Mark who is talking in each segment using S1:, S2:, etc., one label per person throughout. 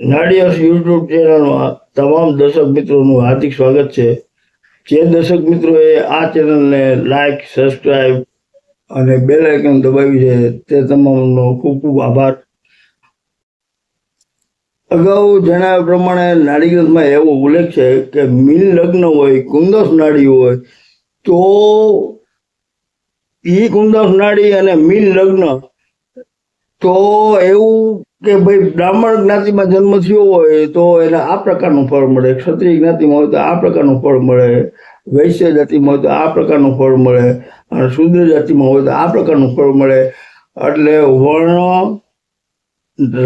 S1: નાડિયાસ YouTube ચેનલમાં તમામ દર્શક મિત્રોનું હાર્દિક સ્વાગત છે. જે દર્શક મિત્રોએ આ ચેનલને લાઈક, સબસ્ક્રાઈબ અને બેલ આઇકન દબાવી છે તે તમામનો ખૂબ ખૂબ આભાર. અગાઉ જણાવ્યા પ્રમાણે નાડી ગ્રંથમાં એવો ઉલ્લેખ છે કે મીન લગ્ન હોય, કુંદસ નાડી હોય તો ઈ કુંદસ નાડી અને મીન લગ્ન તો એવું કે ભાઈ બ્રાહ્મણ જ્ઞાતિમાં જન્મ થયો હોય તો એને આ પ્રકારનું ફળ મળે, ક્ષત્રિય જ્ઞાતિમાં હોય તો આ પ્રકારનું ફળ મળે, વૈશ્ય જાતિમાં હોય તો આ પ્રકારનું ફળ મળે, અને શુદ્ર જાતિમાં હોય તો આ પ્રકારનું ફળ મળે. એટલે વર્ણ,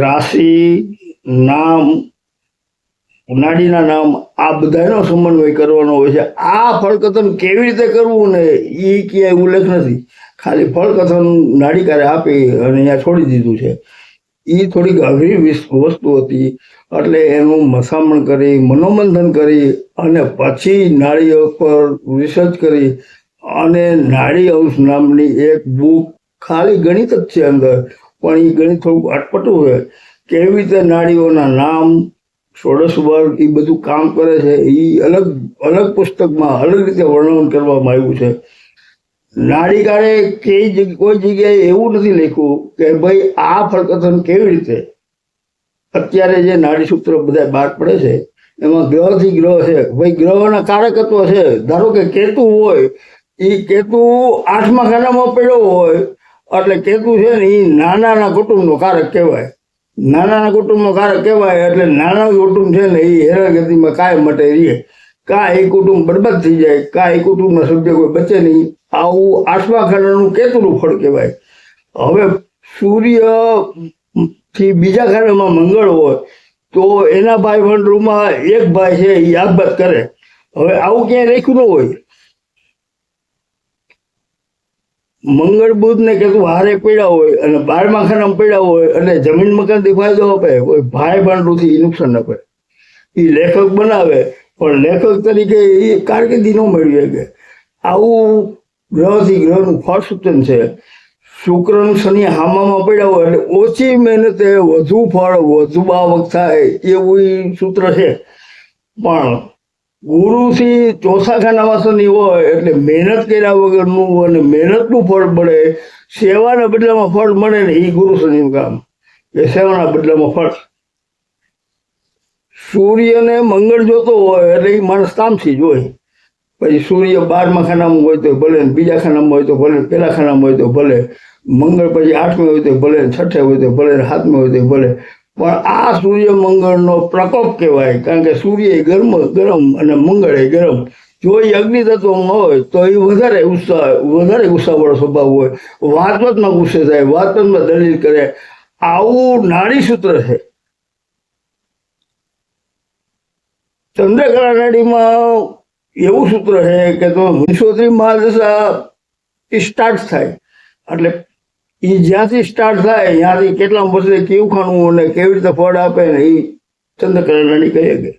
S1: રાશિ, નામ, નાડીના નામ આ બધાનો સમન્વય કરવાનો હોય છે. આ ફળકથન કેવી રીતે કરવું ને એ ક્યાંય ઉલ્લેખ નથી. ખાલી ફળકથન નાડીકારે આપી અને અહીંયા છોડી દીધું છે. એ થોડીક અઘરી વસ્તુ હતી, એટલે એનું મસામણ કરી, મનોમંથન કરી અને પછી નાડીઓ પર રિસર્ચ કરી અને નાડી અંશ નામની એક બુક, ખાલી ગણિત જ છે અંદર, પણ એ ગણિત થોડુંક અટપટું છે. કેવી રીતે નાડીઓના નામ, ષોડશ વર્ગ એ બધું કામ કરે છે એ અલગ અલગ પુસ્તકમાં અલગ રીતે વર્ણન કરવામાં આવ્યું છે. નાડીકારે કોઈ જગ્યાએ એવું નથી લખ્યું કે ભાઈ આ ફળકથન કેવી રીતે. અત્યારે જે નાડી સૂત્ર બધા બહાર પડે છે એમાં ગ્રહથી ગ્રહ છે, ભાઈ ગ્રહના કારકત્વ છે. ધારો કે કેતુ હોય, એ કેતુ 8મા ખાનામાં પડ્યો હોય એટલે કેતુ છે ને એ નાના કુટુંબનો કારક કહેવાય. નાના કુટુંબનો કારક કહેવાય એટલે નાના કુટુંબ છે ને એ હેરાનગતિમાં કાયમ માટે રહીએ. કાં એ કુટુંબ બરબાદ થઈ જાય, કાં એ કુટુંબના સભ્ય કોઈ બચે નહીં. આવું 8મા ખાનાનું કેતુનું ફળ કહેવાય. હવે સૂર્ય થી બીજા ખાનામાં મંગળ હોય તો એના ભાઈ ભંડરૂમાં એક ભાઈ છે એ આપઘાત કરે. હવે આવું ક્યાંય લખ્યું ન હોય. મંગળ, બુધ ને કેતું હારે પડ્યા હોય અને 12મા ખાનામાં પડ્યા હોય એટલે જમીન મકાનથી ફાયદો આપે, કોઈ ભાઈ ભાંડુથી નુકસાન આપે. એ લેખક બનાવે પણ લેખક તરીકે એ કારકિર્દી ન મેળવી શકે. આવું ગ્રહથી ગ્રહનું ફળ સૂચન છે. શુક્રનું શનિ હામામાં પડ્યા હોય એટલે ઓછી મહેનતે વધુ ફળ, વધુ આવક થાય એવું સૂત્ર છે. પણ ગુરુથી ચોથા ખાનામાં શનિ હોય એટલે મહેનત કર્યા વગરનું અને મહેનતનું ફળ મળે, સેવાના બદલામાં ફળ મળે ને એ ગુરુ શનિનું કામ, એ સેવાના બદલામાં ફળ. સૂર્યને મંગળ જોતો હોય એટલે એ માણસ તામસી જ હોય. પછી સૂર્ય 12મા ખાનામાં હોય તો ભલે, બીજા ખાનામાં હોય તો ભલે, પહેલા ખાનામાં હોય તો ભલે, મંગળ પછી 8મે હોય તો ભલે, 6ઠે હોય તો ભલે, 7મે હોય તો ભલે. પણ આ સૂર્ય મંગળનો પ્રકોપ કહેવાય, કારણ કે સૂર્ય ગરમ અને મંગળ એ ગરમ. જો એ અગ્નિ તત્વમાં હોય તો એ વધારે ગુસ્સાવાળો સ્વભાવ હોય, વાતમાં ગુસ્સે થાય, વાતમાં દલીલ કરે. આવું નાડી સૂત્ર છે. ચંદ્રકલા નાડીમાં એવું સૂત્ર છે કે તમે વિંશોત્રી મહાદશા સ્ટાર્ટ થાય એટલે એ જ્યાંથી સ્ટાર્ટ થાય ત્યાંથી કેટલા વર્ષે કેવું ખાનું અને કેવી રીતે ફળ આપે ને એ ચંદ્રકલા નાડી કહી શકે.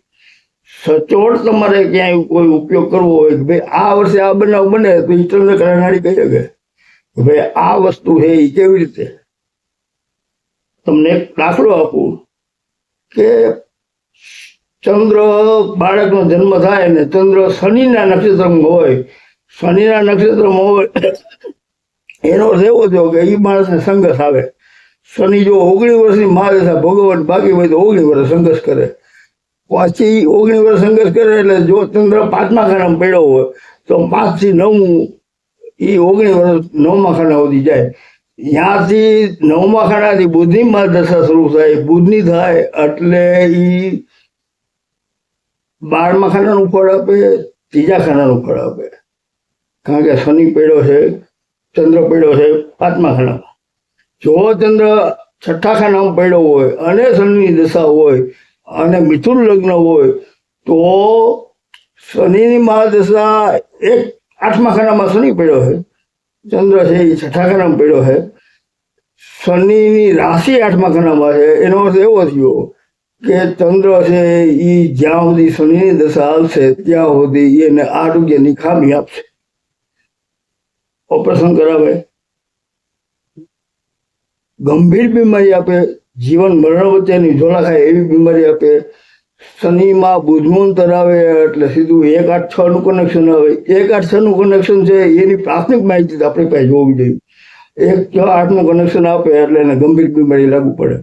S1: સચોટ તમારે ક્યાંય કોઈ ઉપયોગ કરવો હોય કે ભાઈ આ વર્ષે આ બનાવ બને તો એ ચંદ્રકલા નાડી કહી શકે કે ભાઈ આ વસ્તુ છે એ કેવી રીતે. તમને એક દાખલો આપું કે ચંદ્ર બાળકનો જન્મ થાય ને ચંદ્ર શનિના નક્ષત્રમાં હોય, શનિના નક્ષત્રમાં હોય એનો અર્થ એવો થયો કે એ માણસને સંઘર્ષ આવે. શનિ જો 19 વર્ષની મહાદશા ભોગવવાની બાકી હોય તો 19 વર્ષ સંઘર્ષ કરે. પછી 19 વર્ષ સંઘર્ષ કરે એટલે જો ચંદ્ર 5મા ખાનામાં પડ્યો હોય તો 5 થી 9 એ 19 વર્ષ 9મા ખાના સુધી જાય. ત્યાંથી 9મા ખાનાથી બુધની મહાદશા શરૂ થાય, બુધની થાય એટલે એ 12મા ખાનાનું ફળ આપે, 3જા ખાનાનું ફળ આપે. કારણ કે શનિ પડ્યો છે, ચંદ્ર પડ્યો છે 5મા ખાનામાં. જો ચંદ્ર 6ઠા ખાનામાં પડ્યો હોય અને શનિની દશા હોય અને મિથુન લગ્ન હોય તો શનિની મહાદશા 8મા ખાનામાં શનિ પડ્યો છે, ચંદ્ર છે એ 6ઠા ખાનામાં પડ્યો છે, શનિની રાશિ 8મા ખાનામાં છે. એનો અર્થ એવો થયો કે ચંદ્ર છે એ જ્યાં સુધી શનિની દશા આવશે ત્યાં સુધી એને આરોગ્યની ખામી આપશે. ઓપરેશન કરાવે, ગંભીર બીમારી આપે, જીવન મરણ વચ્ચેની ઝોલા ખાય એવી બીમારી આપે. શનિમાં બુધમૂન તરાવે એટલે સીધું 1-8-6 નું કનેક્શન આવે. 1-8-6 નું કનેક્શન છે એની પ્રાથમિક માહિતી આપણી પાસે જોવી જોઈએ. 1-6-8 નું કનેક્શન આપે એટલે એને ગંભીર બીમારી લાગુ પડે.